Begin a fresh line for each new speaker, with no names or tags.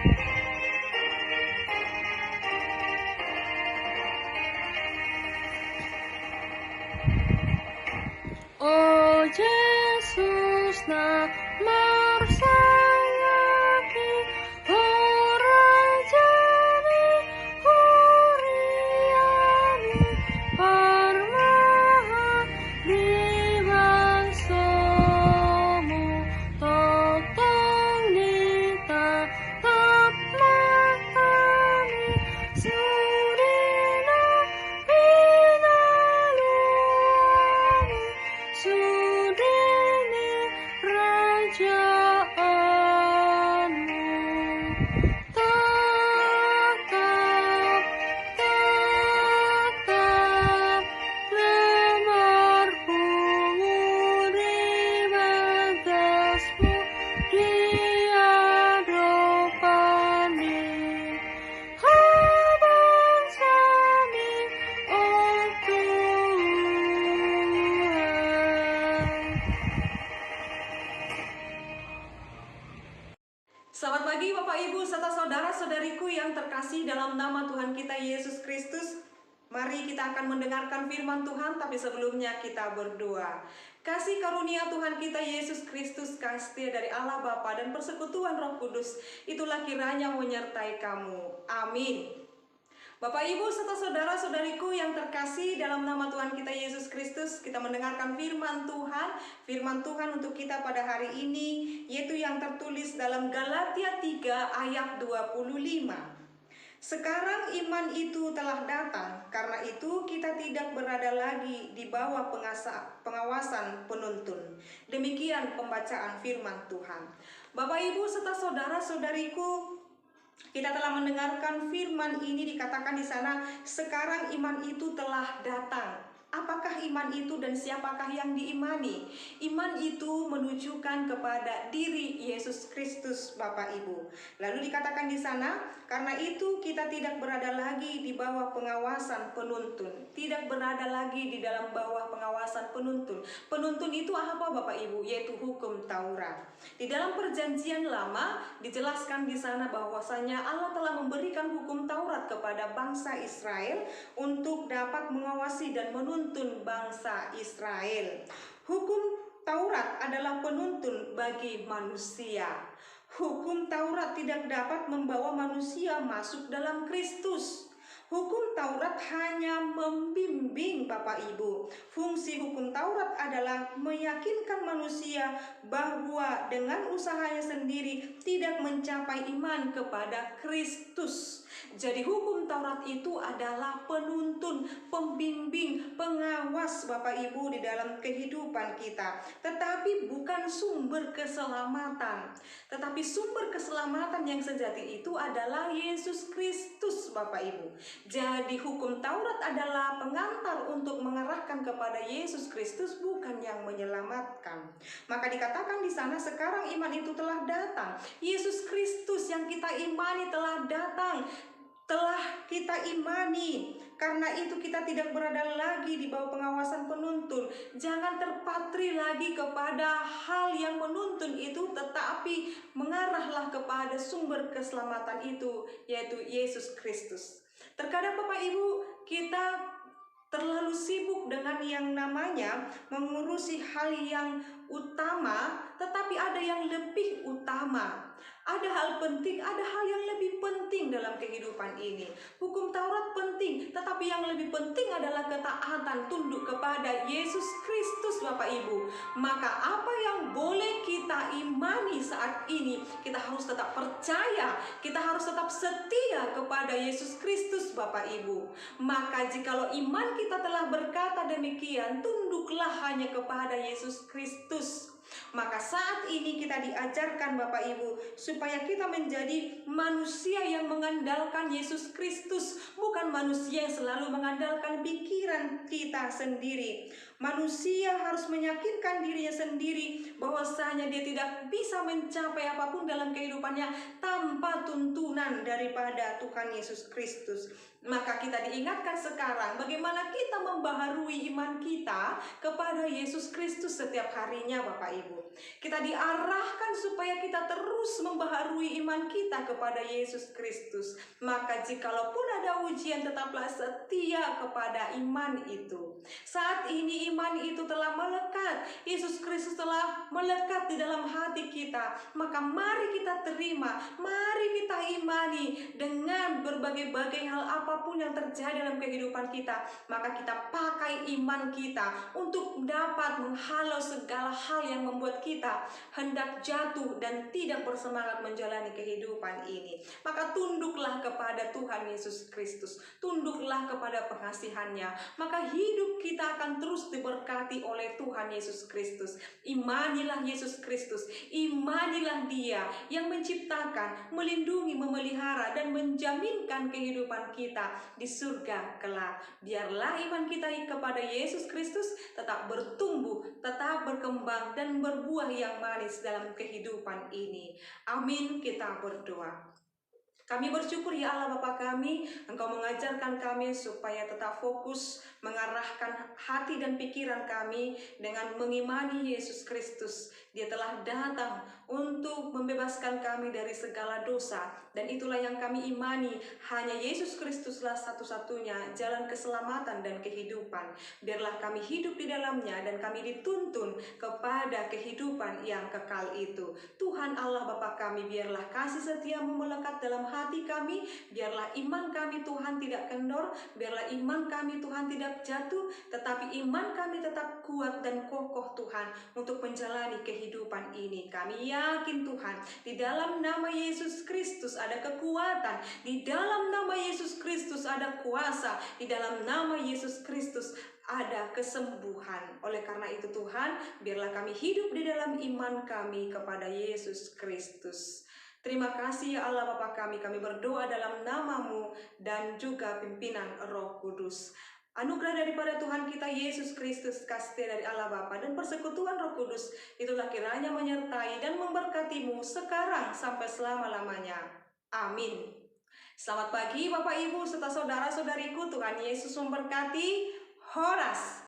Oh Yesus na marsayaki horajani horiani parmahan dibansomu totong nita tapmatani surina pinaluani sudene rajaanmu tatap lemarku di batasmu di hadapani habang sami oh Tuhan.
Selamat pagi Bapak Ibu serta saudara-saudariku yang terkasih dalam nama Tuhan kita Yesus Kristus. Mari kita akan mendengarkan firman Tuhan, tapi sebelumnya kita berdoa. Kasih karunia Tuhan kita Yesus Kristus, kasih setia dari Allah Bapa dan persekutuan Roh Kudus, itulah kiranya menyertai kamu. Amin. Bapak Ibu serta saudara-saudariku yang terkasih dalam nama Tuhan kita Yesus Kristus, kita mendengarkan firman Tuhan untuk kita pada hari ini, yaitu yang tertulis dalam Galatia 3 ayat 25. Sekarang iman itu telah datang, karena itu kita tidak berada lagi di bawah pengawasan penuntun. Demikian pembacaan firman Tuhan. Bapak Ibu serta saudara-saudariku, kita telah mendengarkan firman ini dikatakan di sana, sekarang iman itu telah datang. Apakah iman itu dan siapakah yang diimani? Iman itu menunjukkan kepada diri Yesus Kristus, Bapak Ibu. Lalu dikatakan di sana, karena itu kita tidak berada lagi di bawah pengawasan penuntun. Tidak berada lagi di dalam bawah pengawasan penuntun. Penuntun itu apa Bapak Ibu? Yaitu hukum Taurat. Di dalam perjanjian lama dijelaskan di sana bahwasanya Allah telah memberikan hukum Taurat kepada bangsa Israel untuk dapat mengawasi dan menuntun bangsa Israel. Hukum Taurat adalah penuntun bagi manusia. Hukum Taurat tidak dapat membawa manusia masuk dalam Kristus. Hukum Taurat hanya membimbing Bapak Ibu. Fungsi hukum Taurat adalah meyakinkan manusia bahwa dengan usahanya sendiri tidak mencapai iman kepada Kristus. Jadi hukum Taurat itu adalah penuntun, pembimbing, pengawas Bapak Ibu di dalam kehidupan kita. Tetapi bukan sumber keselamatan. Tetapi sumber keselamatan yang sejati itu adalah Yesus Kristus Bapak Ibu. Jadi hukum Taurat adalah pengantar untuk mengarahkan kepada Yesus Kristus, bukan yang menyelamatkan. Maka dikatakan di sana, sekarang iman itu telah datang. Yesus Kristus yang kita imani telah datang, telah kita imani. Karena itu kita tidak berada lagi di bawah pengawasan penuntun. Jangan terpatri lagi kepada hal yang menuntun itu, tetapi mengarahlah kepada sumber keselamatan itu, yaitu Yesus Kristus. Terkadang Bapak Ibu, kita terlalu sibuk dengan yang namanya mengurusi hal yang utama, tetapi ada yang lebih utama. Ada hal penting, ada hal yang lebih penting dalam kehidupan ini. Hukum Taurat penting, tetapi yang lebih penting adalah ketaatan, tunduk kepada Yesus Kristus Bapak Ibu. Maka apa yang boleh kita imani saat ini, kita harus tetap percaya, kita harus tetap setia kepada Yesus Kristus Bapak Ibu. Maka jikalau iman kita telah berkata demikian, tunduklah hanya kepada Yesus Kristus. Maka saat ini kita diajarkan Bapak Ibu supaya kita menjadi manusia yang mengandalkan Yesus Kristus, bukan manusia yang selalu mengandalkan pikiran kita sendiri. Manusia harus meyakinkan dirinya sendiri bahwasanya dia tidak bisa mencapai apapun dalam kehidupannya tanpa tuntunan daripada Tuhan Yesus Kristus. Maka kita diingatkan sekarang bagaimana kita membaharui iman kita kepada Yesus Kristus setiap harinya Bapak Ibu. Kita diarahkan supaya kita terus membaharui iman kita kepada Yesus Kristus. Maka jikalaupun ada ujian, tetaplah setia kepada iman itu. Saat ini iman itu telah melekat, Yesus Kristus telah melekat di dalam hati kita. Maka mari kita terima, mari kita imani dengan berbagai-bagai hal apapun yang terjadi dalam kehidupan kita. Maka kita pakai iman kita untuk dapat menghalau segala hal yang membuat kita hendak jatuh dan tidak bersemangat menjalani kehidupan ini. Maka tunduklah kepada Tuhan Yesus Kristus, tunduklah kepada pengasihannya, maka hidup kita akan terus diberkati oleh Tuhan Yesus Kristus. Imanilah Yesus Kristus, imanilah Dia yang menciptakan, melindungi, memelihara, dan menjaminkan kehidupan kita di surga kelak. Biarlah iman kita kepada Yesus Kristus tetap bertumbuh, tetap berkembang, dan berbuah yang manis dalam kehidupan ini. Amin. Kita berdoa. Kami bersyukur ya Allah Bapa kami, Engkau mengajarkan kami supaya tetap fokus mengarahkan hati dan pikiran kami dengan mengimani Yesus Kristus. Dia telah datang untuk membebaskan kami dari segala dosa, dan itulah yang kami imani. Hanya Yesus Kristuslah satu-satunya jalan keselamatan dan kehidupan. Biarlah kami hidup di dalamnya dan kami dituntun kepada kehidupan yang kekal itu. Tuhan Allah Bapa kami, biarlah kasih setiamu melekat dalam hati kami. Biarlah iman kami Tuhan tidak kendor, biarlah iman kami Tuhan tidak jatuh, tetapi iman kami tetap kuat dan kokoh Tuhan untuk menjalani kehidupan ini. Kami yakin Tuhan, di dalam nama Yesus Kristus ada kekuatan, di dalam nama Yesus Kristus ada kuasa, di dalam nama Yesus Kristus ada kesembuhan. Oleh karena itu Tuhan, biarlah kami hidup di dalam iman kami kepada Yesus Kristus. Terima kasih ya Allah Bapa kami berdoa dalam nama-Mu dan juga pimpinan Roh Kudus. Anugerah daripada Tuhan kita Yesus Kristus, kasih dari Allah Bapa, dan persekutuan Roh Kudus itulah kiranya menyertai dan memberkati-Mu sekarang sampai selama-lamanya. Amin. Selamat pagi Bapak Ibu serta saudara-saudariku, Tuhan Yesus memberkati. Horas.